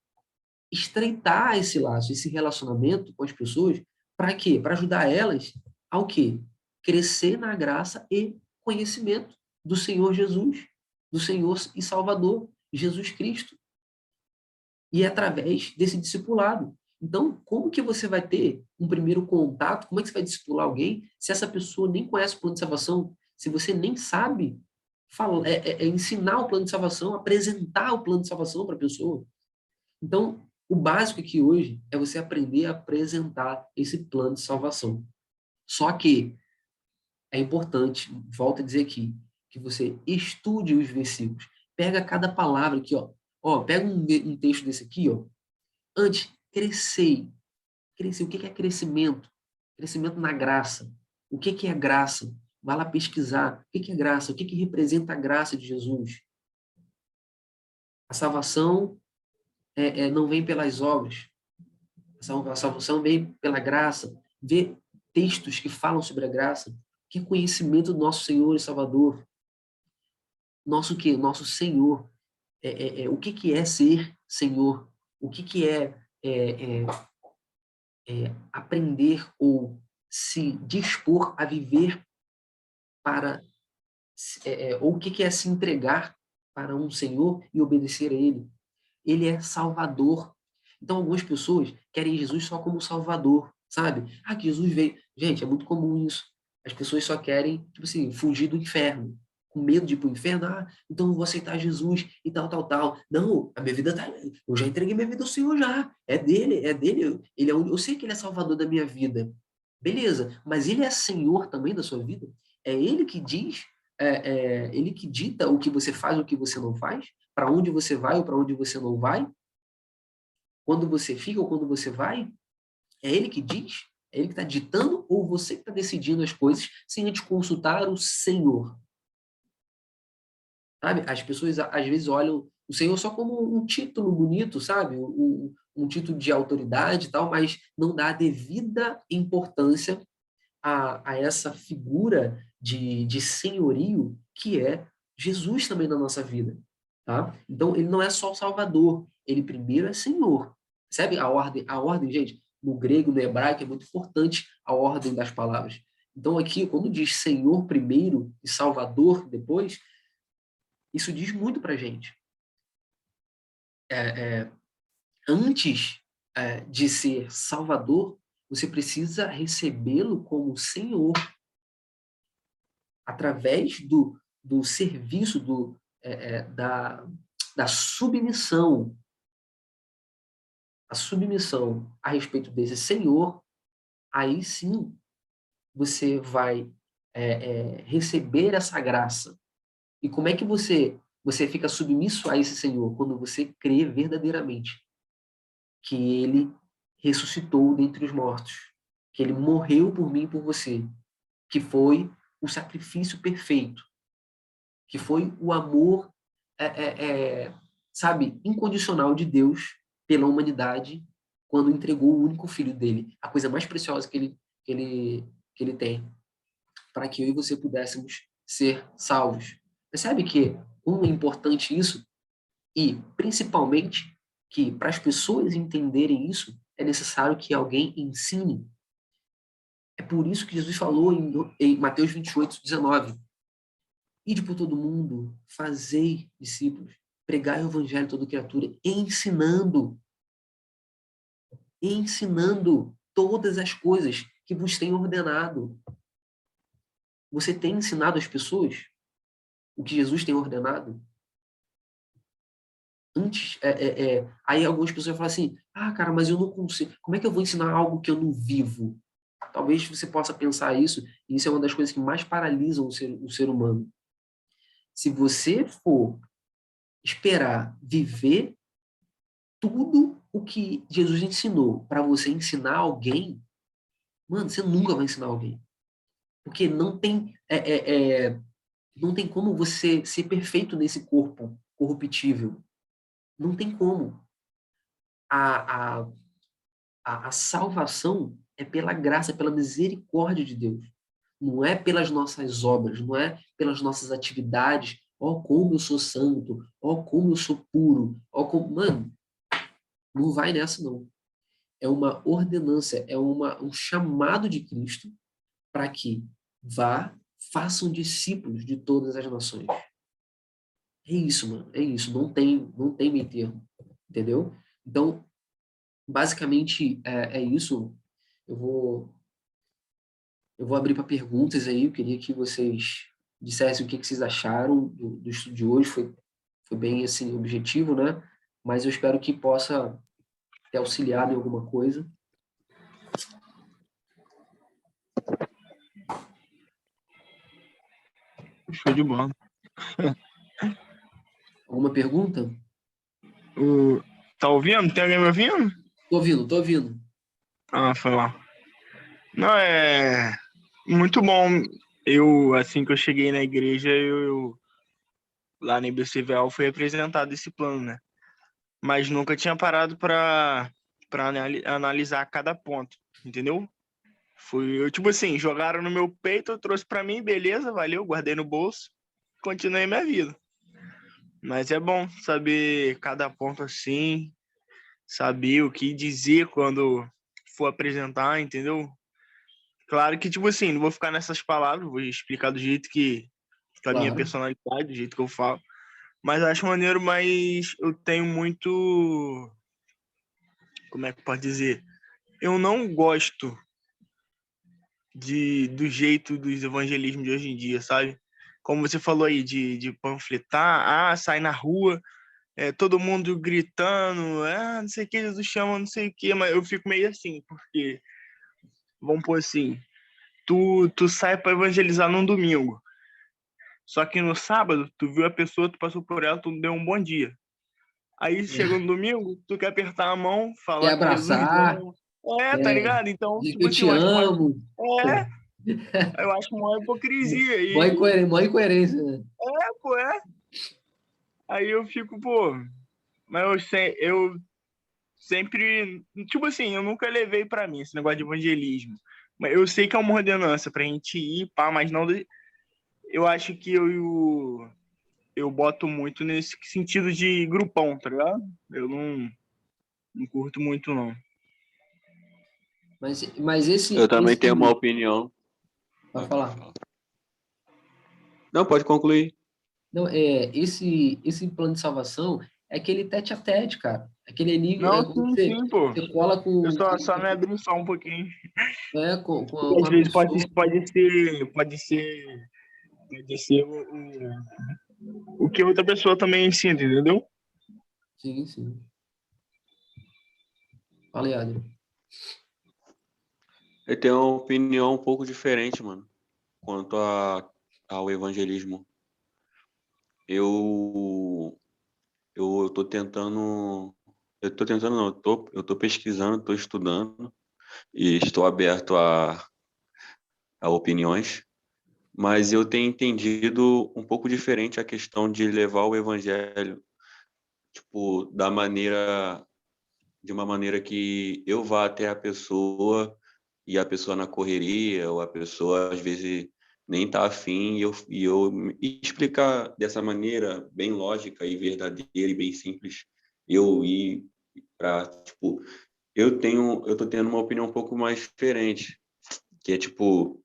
estreitar esse laço, esse relacionamento com as pessoas, para quê? Para ajudar elas ao quê? Crescer na graça e conhecimento do Senhor Jesus, do Senhor e Salvador, Jesus Cristo. E é através desse discipulado. Então, como que você vai ter um primeiro contato? Como é que você vai discipular alguém se essa pessoa nem conhece o plano de salvação? Se você nem sabe ensinar o plano de salvação, apresentar o plano de salvação para a pessoa? Então, o básico aqui hoje é você aprender a apresentar esse plano de salvação. Só que é importante, volto a dizer aqui, que você estude os versículos. Pega cada palavra aqui, ó. Ó, pega um texto desse aqui, ó. Antes, crescei. Crescer. O que é crescimento? Crescimento na graça. O que é graça? Vai lá pesquisar. O que é graça? O que representa a graça de Jesus? A salvação não vem pelas obras. A salvação vem pela graça. Vê textos que falam sobre a graça. Que é conhecimento do nosso Senhor e Salvador. Nosso quê? Nosso Senhor. O que é ser Senhor? O que é aprender ou se dispor a viver para... ou o que é se entregar para um Senhor e obedecer a Ele. Ele é Salvador. Então, algumas pessoas querem Jesus só como Salvador, sabe? Ah, que Jesus veio. Gente, é muito comum isso. As pessoas só querem, tipo assim, fugir do inferno. Com medo de ir para o inferno. Ah, então eu vou aceitar Jesus e tal, tal, tal. Não, a minha vida tá... Eu já entreguei minha vida ao Senhor já. É dele, é dele. Ele é eu sei que ele é Salvador da minha vida. Beleza, mas ele é Senhor também da sua vida? É ele que diz, ele que dita o que você faz, o que você não faz? Para onde você vai ou para onde você não vai? Quando você fica ou quando você vai? É ele que diz? É ele que está ditando ou você que está decidindo as coisas sem antes consultar o Senhor? Sabe? As pessoas às vezes olham o Senhor só como um título bonito, sabe? Um título de autoridade e tal, mas não dá a devida importância a essa figura de senhorio que é Jesus também na nossa vida. Tá? Então, ele não é só o Salvador, ele primeiro é Senhor. Percebe a ordem, gente? No grego, no hebraico, é muito importante a ordem das palavras. Então, aqui, quando diz Senhor primeiro e Salvador depois, isso diz muito para a gente. Antes de ser Salvador, você precisa recebê-lo como Senhor, através do serviço, da submissão. A submissão a respeito desse Senhor, aí sim você vai receber essa graça. E como é que você fica submisso a esse Senhor? Quando você crê verdadeiramente que Ele ressuscitou dentre os mortos, que Ele morreu por mim e por você, que foi o sacrifício perfeito, que foi o amor, sabe, incondicional de Deus pela humanidade quando entregou o único filho dele, a coisa mais preciosa que ele tem, para que eu e você pudéssemos ser salvos. Percebe que como é importante isso e, principalmente, que para as pessoas entenderem isso, é necessário que alguém ensine. É por isso que Jesus falou em Mateus 28:19, ide por todo mundo, fazei discípulos, pregai o evangelho a toda criatura, ensinando todas as coisas que vos tenho ordenado. Você tem ensinado as pessoas o que Jesus tem ordenado? Antes, aí algumas pessoas falam assim, ah, cara, mas eu não consigo, como é que eu vou ensinar algo que eu não vivo? Talvez você possa pensar isso, e isso é uma das coisas que mais paralisam o ser humano. Se você for esperar viver tudo o que Jesus ensinou para você ensinar alguém, mano, você nunca vai ensinar alguém. Porque não tem como você ser perfeito nesse corpo corruptível. Não tem como. A, a, a salvação é pela graça, pela misericórdia de Deus. Não é pelas nossas obras, não é pelas nossas atividades. Ó, como eu sou santo, ó, como eu sou puro, ó, como... Mano, não vai nessa, não. É uma ordenança, é um chamado de Cristo para que façam discípulos de todas as nações. É isso, mano, é isso. Não tem meio termo, entendeu? Então, basicamente, é isso. Eu vou abrir para perguntas aí. Eu queria que vocês dissessem o que vocês acharam do estudo de hoje. Foi bem, assim, objetivo, né? Mas eu espero que possa ter auxiliado em alguma coisa. Show de bola. Alguma pergunta? Tá ouvindo? Tem alguém me ouvindo? Tô ouvindo, tô ouvindo. Ah, foi lá. Não, é muito bom. Eu, assim que eu cheguei na igreja, lá na IBCVL foi apresentado esse plano, né? Mas nunca tinha parado para analisar cada ponto, entendeu? Eu, tipo assim, jogaram no meu peito, eu trouxe para mim, beleza, valeu, guardei no bolso, continuei minha vida. Mas é bom saber cada ponto assim, saber o que dizer quando for apresentar, entendeu? Claro que, tipo assim, não vou ficar nessas palavras, vou explicar do jeito que a minha Claro. personalidade, do jeito que eu falo. Mas acho maneiro, mas eu tenho muito. Como é que pode dizer? Eu não gosto do jeito dos evangelismos de hoje em dia, sabe? Como você falou aí, de panfletar, sai na rua, todo mundo gritando, não sei o que, Jesus chama, não sei o que, mas eu fico meio assim, porque, vamos pôr assim, tu sai para evangelizar num domingo, só que no sábado, tu viu a pessoa, tu passou por ela, tu deu um bom dia. Aí chegou no domingo, tu quer apertar a mão, Quer falar que Jesus abraçar, ama. Tá quer ligado? Então, dizer que tipo eu assim, te eu acho uma, amo. eu acho uma hipocrisia. Mó incoerência, né? Pô, Aí eu fico, pô, mas eu sempre, tipo assim, eu nunca levei pra mim esse negócio de evangelismo. Mas eu sei que é uma ordenança pra gente ir, pá, mas não. Eu acho que eu boto muito nesse sentido de grupão, tá ligado? Eu não curto muito, não. Mas Eu esse, também esse... tenho uma opinião. Pode Pode falar. falar. Não, pode concluir. Não, esse plano de salvação é aquele tete a tete, cara. Aquele enigma, Não, quando sim, pô. você cola Eu só me abri só um pouquinho. com Porque às a vezes pessoa. pode ser o que outra pessoa também ensina, entendeu? Sim, sim. Falei, Adriano. Eu tenho uma opinião um pouco diferente, mano, quanto ao evangelismo. Eu, eu tô tentando. Eu tô tentando, não, eu tô pesquisando, tô estudando e estou aberto a opiniões, mas eu tenho entendido um pouco diferente a questão de levar o evangelho, tipo, de uma maneira que eu vá até a pessoa e a pessoa na correria, ou a pessoa às vezes nem tá afim, e explicar dessa maneira bem lógica e verdadeira e bem simples, eu ir para, tipo, eu tô tendo uma opinião um pouco mais diferente, que é tipo,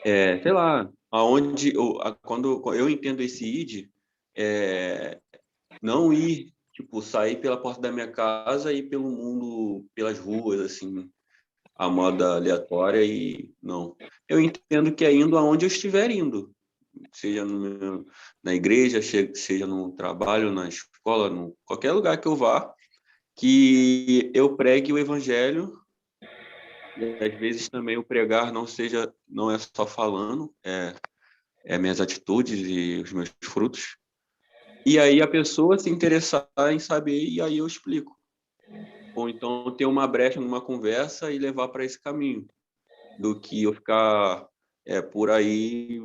sei lá, quando eu entendo esse id, não ir, tipo, sair pela porta da minha casa e ir pelo mundo, pelas ruas, assim, a moda aleatória e não. Eu entendo que é indo aonde eu estiver indo, seja na igreja, seja no trabalho, na escola, qualquer lugar que eu vá, que eu pregue o evangelho e às vezes também o pregar não é só falando, é minhas atitudes e os meus frutos. E aí a pessoa se interessar em saber e aí eu explico. Ou então ter uma brecha numa conversa e levar para esse caminho, do que eu ficar por aí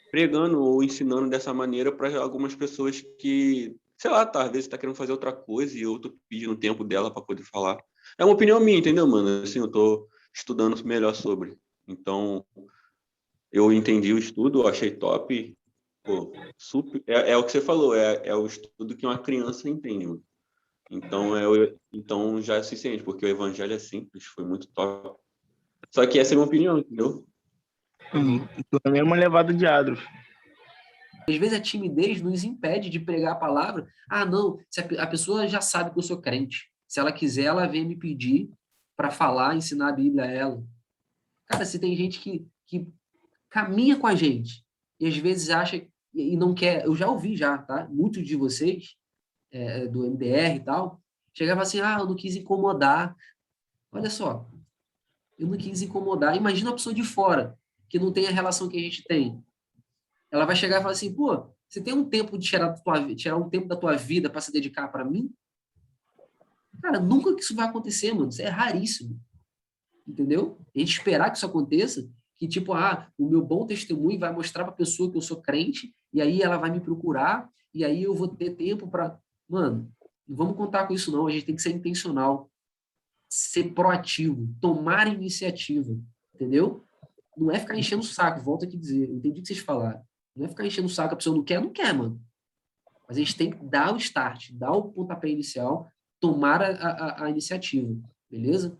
pregando ou ensinando dessa maneira para algumas pessoas que, sei lá, às vezes está querendo fazer outra coisa e eu tô pedindo tempo dela para poder falar. É uma opinião minha, entendeu, mano? Assim, eu tô estudando melhor sobre. Então, eu entendi o estudo, eu achei top. Pô, super. É o que você falou, é o estudo que uma criança entende, mano. Então, então já é suficiente, porque o evangelho é simples, foi muito top. Só que essa é a minha opinião, entendeu? Tô na mesma levada de Adro. Às vezes a timidez nos impede de pregar a palavra. Ah, não, se a pessoa já sabe que eu sou crente. Se ela quiser, ela vem me pedir para falar, ensinar a Bíblia a ela. Cara, se tem gente que caminha com a gente e às vezes acha e não quer, eu já ouvi já, tá? Muitos de vocês, do MDR e tal, chegava assim, eu não quis incomodar. Olha só, Eu não quis incomodar. Imagina uma pessoa de fora, que não tem a relação que a gente tem. Ela vai chegar e falar assim, pô, você tem um tempo de tirar um tempo da tua vida para se dedicar para mim? Cara, nunca que isso vai acontecer, mano. Isso é raríssimo. Entendeu? A gente esperar que isso aconteça, que tipo, o meu bom testemunho vai mostrar para a pessoa que eu sou crente, e aí ela vai me procurar, e aí eu vou ter tempo para... Mano, não vamos contar com isso não, a gente tem que ser intencional, ser proativo, tomar iniciativa, entendeu? Não é ficar enchendo o saco, volto aqui a dizer, eu entendi o que vocês falaram. Não é ficar enchendo o saco, a pessoa não quer, mano. Mas a gente tem que dar o start, dar o pontapé inicial, tomar a iniciativa, beleza?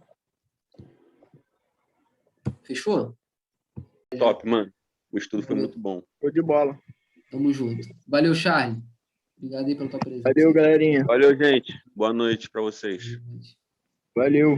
Fechou? Top, mano. O estudo foi Valeu. muito bom. Show de bola. Tamo junto. Valeu, Charlie. Obrigado aí pela tua presença. Valeu, galerinha. Valeu, gente. Boa noite para vocês. Valeu.